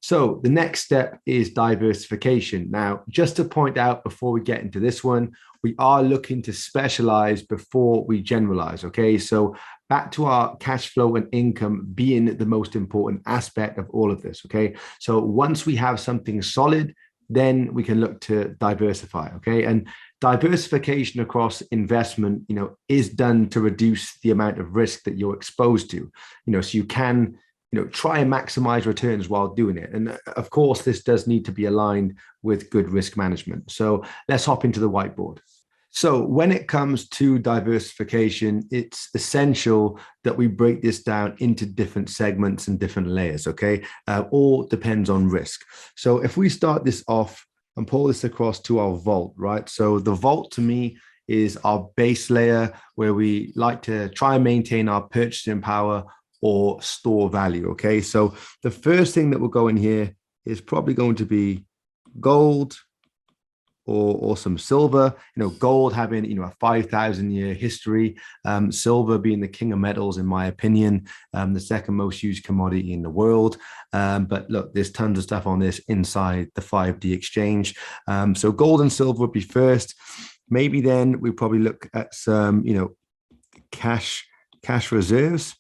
So the next step is diversification. Now, just to point out before we get into this one, we are looking to specialize before we generalize. Okay, so back to our cash flow and income being the most important aspect of all of this. Okay, so once we have something solid, then we can look to diversify. Okay, and diversification across investment, is done to reduce the amount of risk that you're exposed to. So you can try and maximize returns while doing it. And of course, this does need to be aligned with good risk management. So let's hop into the whiteboard. So when it comes to diversification, it's essential that we break this down into different segments and different layers, okay? All depends on risk. So if we start this off and pull this across to our vault, right? So the vault to me is our base layer where we like to try and maintain our purchasing power or store value. Okay, so the first thing that will go in here is probably going to be gold or some silver. Gold having a 5,000-year history, silver being the king of metals in my opinion, the second most used commodity in the world. But look, there's tons of stuff on this inside the 5D exchange. So gold and silver would be first. Maybe then we probably look at some cash reserves,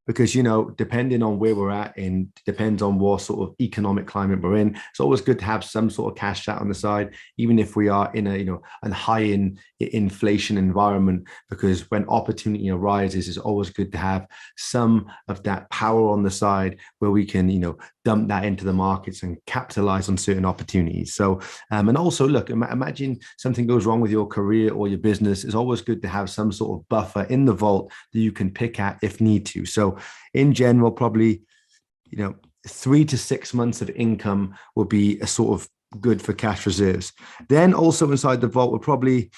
because depending on where we're at and depends on what sort of economic climate we're in, it's always good to have some sort of cash out on the side, even if we are in a high in inflation environment, because when opportunity arises, it's always good to have some of that power on the side where we can dump that into the markets and capitalize on certain opportunities. So and also look, imagine something goes wrong with your career or your business. It's always good to have some sort of buffer in the vault that you can pick at if need to. So in general, probably 3 to 6 months of income will be a sort of good for cash reserves. Then also inside the vault, we'll probably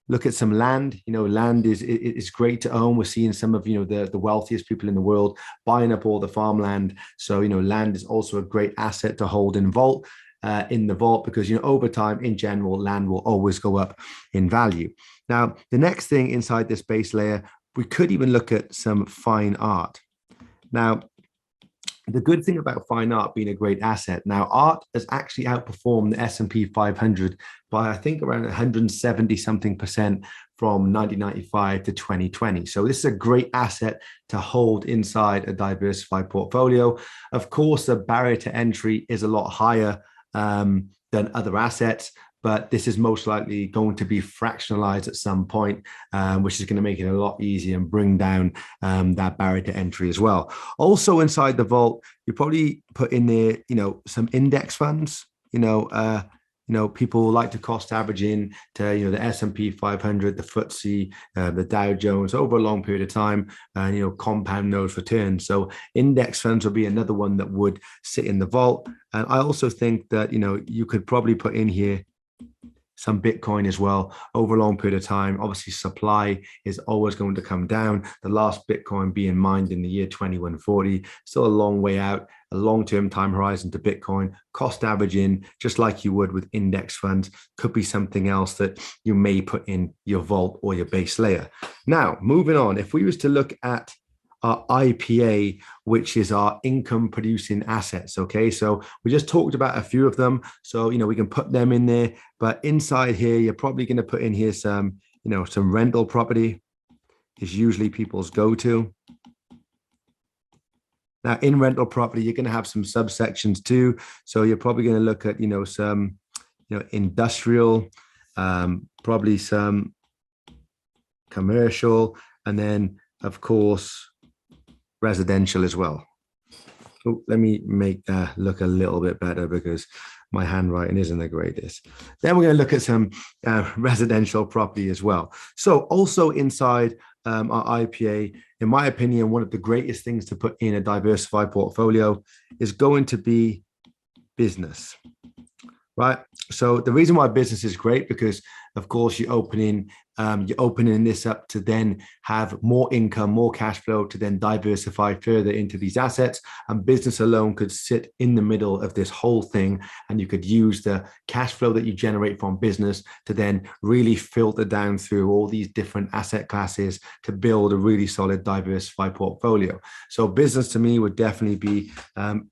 look at some land. Land is great to own. We're seeing some of the wealthiest people in the world buying up all the farmland. So land is also a great asset to hold in the vault, because over time in general land will always go up in value. Now the next thing inside this base layer, we could even look at some fine art. Now the good thing about fine art being a great asset, now art has actually outperformed the S&P 500 by I think around 170 something percent from 1995 to 2020. So this is a great asset to hold inside a diversified portfolio. Of course, the barrier to entry is a lot higher than other assets, but this is most likely going to be fractionalized at some point, which is going to make it a lot easier and bring down that barrier to entry as well. Also inside the vault, you probably put in there, some index funds. People like to cost average in to, the S&P 500, the FTSE, the Dow Jones over a long period of time, and, compound those returns. So index funds will be another one that would sit in the vault. And I also think that, you could probably put in here some Bitcoin as well over a long period of time. Obviously, supply is always going to come down. The last Bitcoin being mined in the year 2140, still a long way out, a long-term time horizon to Bitcoin. Cost averaging, just like you would with index funds, could be something else that you may put in your vault or your base layer. Now, moving on, if we was to look at our IPA, which is our income producing assets. Okay, so we just talked about a few of them, so we can put them in there, but inside here you're probably going to put in here some some rental property is usually people's go-to. Now in rental property you're going to have some subsections too, so you're probably going to look at some industrial, probably some commercial, and then of course residential as well. So let me make that look a little bit better because my handwriting isn't the greatest. Then we're going to look at some residential property as well. So also inside our IPA, in my opinion, one of the greatest things to put in a diversified portfolio is going to be business, right? So the reason why business is great, because of course, you're opening this up to then have more income, more cash flow to then diversify further into these assets. And business alone could sit in the middle of this whole thing, and you could use the cash flow that you generate from business to then really filter down through all these different asset classes to build a really solid diversified portfolio. So business to me would definitely be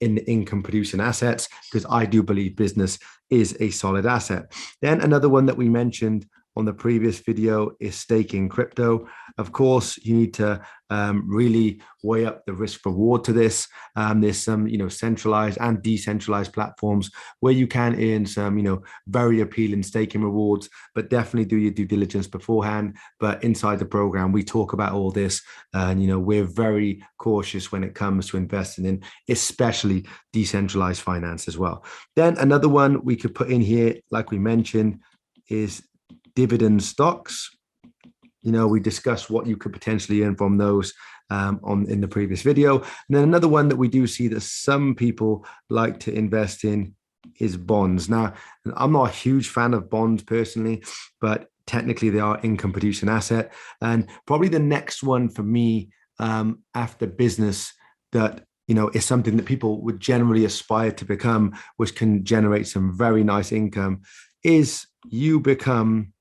in the income producing assets, because I do believe business is a solid asset. Then another one that we mentioned on the previous video is staking crypto. Of course, you need to really weigh up the risk reward to this. There's some, centralized and decentralized platforms where you can earn some, very appealing staking rewards, but definitely do your due diligence beforehand. But inside the program, we talk about all this, and, we're very cautious when it comes to investing in, especially decentralized finance as well. Then another one we could put in here, like we mentioned, is dividend stocks. We discussed what you could potentially earn from those in the previous video. And then another one that we do see that some people like to invest in is bonds. Now, I'm not a huge fan of bonds personally, but technically they are income producing asset. And probably the next one for me after business that is something that people would generally aspire to become, which can generate some very nice income, is you become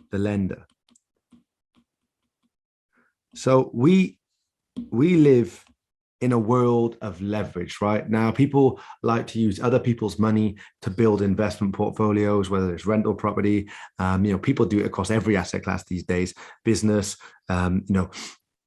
the lender. So we live in a world of leverage right now. People like to use other people's money to build investment portfolios, whether it's rental property. People do it across every asset class these days, business,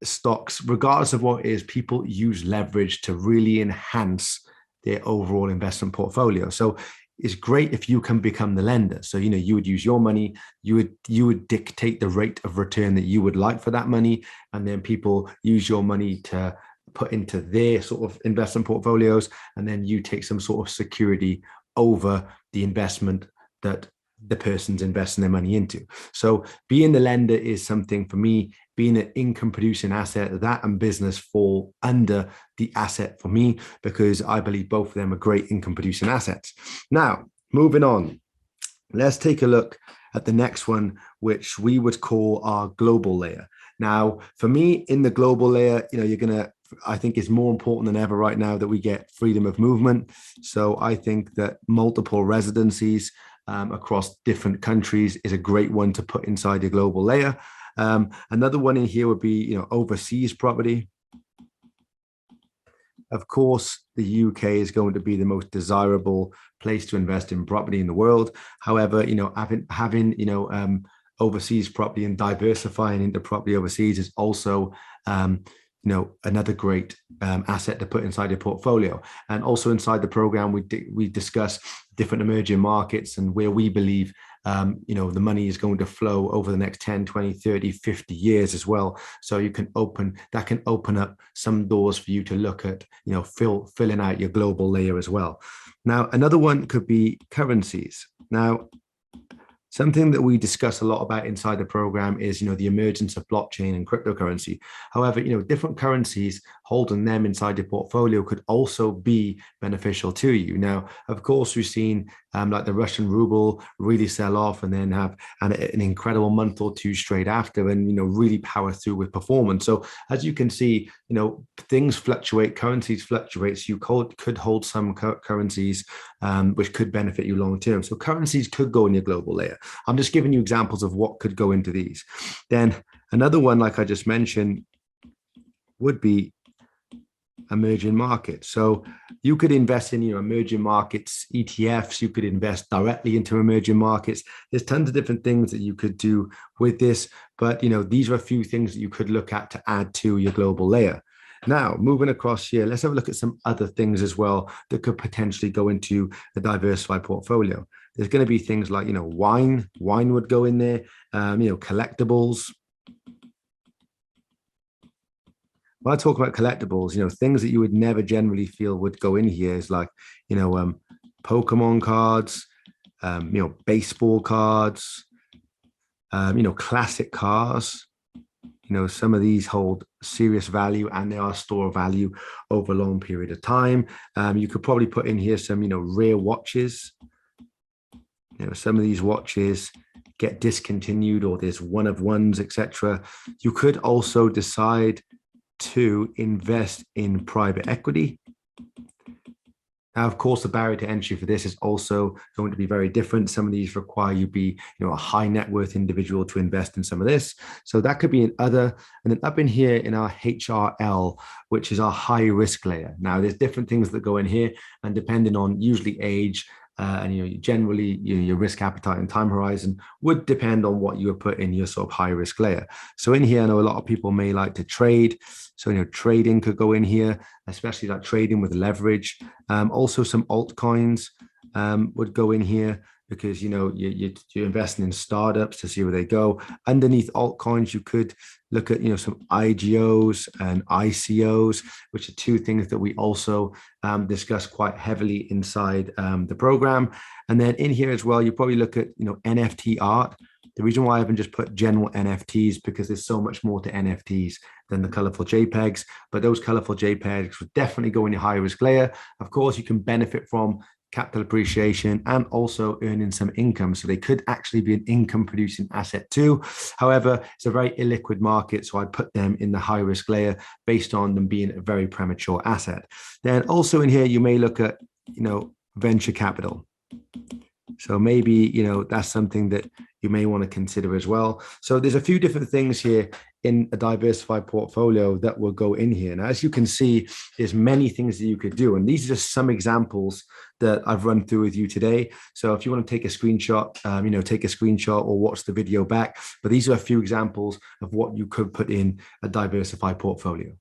stocks, regardless of what it is. People use leverage to really enhance their overall investment portfolio. So it's great if you can become the lender. So, you would use your money, you would dictate the rate of return that you would like for that money. And then people use your money to put into their sort of investment portfolios. And then you take some sort of security over the investment that the person's investing their money into. So being the lender is something for me. Being an income producing asset, that and business fall under the asset for me, because I believe both of them are great income producing assets. Now, moving on, let's take a look at the next one, which we would call our global layer. Now, for me, in the global layer, I think it's more important than ever right now that we get freedom of movement. So I think that multiple residencies across different countries is a great one to put inside your global layer. Another one in here would be, overseas property. Of course, the UK is going to be the most desirable place to invest in property in the world. However, having overseas property and diversifying into property overseas is also another great asset to put inside your portfolio. And also inside the program, we discuss different emerging markets and where we believe the money is going to flow over the next 10, 20, 30, 50 years as well. So can open up some doors for you to look at, filling out your global layer as well. Now, another one could be currencies. Now, something that we discuss a lot about inside the program is, the emergence of blockchain and cryptocurrency. However, different currencies, holding them inside your portfolio could also be beneficial to you. Now, of course, we've seen like the Russian ruble really sell off and then have an incredible month or two straight after, and, really power through with performance. So as you can see, things fluctuate, currencies fluctuate. So you could hold some currencies which could benefit you long term. So currencies could go in your global layer. I'm just giving you examples of what could go into these. Then another one, like I just mentioned, would be emerging markets. So you could invest in emerging markets ETFs. You could invest directly into emerging markets. There's tons of different things that you could do with this, but these are a few things that you could look at to add to your global layer. Now, moving across here, let's have a look at some other things as well that could potentially go into a diversified portfolio. There's going to be things like, wine would go in there, collectibles. When I talk about collectibles, things that you would never generally feel would go in here is like, Pokemon cards, baseball cards, classic cars. Some of these hold serious value and they are store of value over a long period of time. You could probably put in here some, rare watches. some of these watches get discontinued or there's one of ones, etc. You could also decide to invest in private equity. Now, of course, the barrier to entry for this is also going to be very different. Some of these require you be, a high net worth individual to invest in some of this. So that could be an other. And then up in here in our HRL, which is our high risk layer. Now, there's different things that go in here, and depending on usually age, and generally your risk appetite and time horizon would depend on what you would put in your sort of high risk layer. So in here, I know a lot of people may like to trade. So trading could go in here, especially like trading with leverage. Also, some altcoins would go in here because you're investing in startups to see where they go. Underneath altcoins, you could look at some IGOs and ICOs, which are two things that we also discuss quite heavily inside the program. And then in here as well, you probably look at NFT art. The reason why I haven't just put general NFTs because there's so much more to NFTs than the colorful JPEGs, but those colorful JPEGs would definitely go in your high risk layer. Of course, you can benefit from capital appreciation and also earning some income. So they could actually be an income producing asset too. However, it's a very illiquid market. So I'd put them in the high risk layer based on them being a very premature asset. Then also in here, you may look at, venture capital. So maybe, that's something that you may want to consider as well. So there's a few different things here in a diversified portfolio that will go in here. Now, as you can see, there's many things that you could do. And these are just some examples that I've run through with you today. So if you want to take a screenshot, take a screenshot or watch the video back. But these are a few examples of what you could put in a diversified portfolio.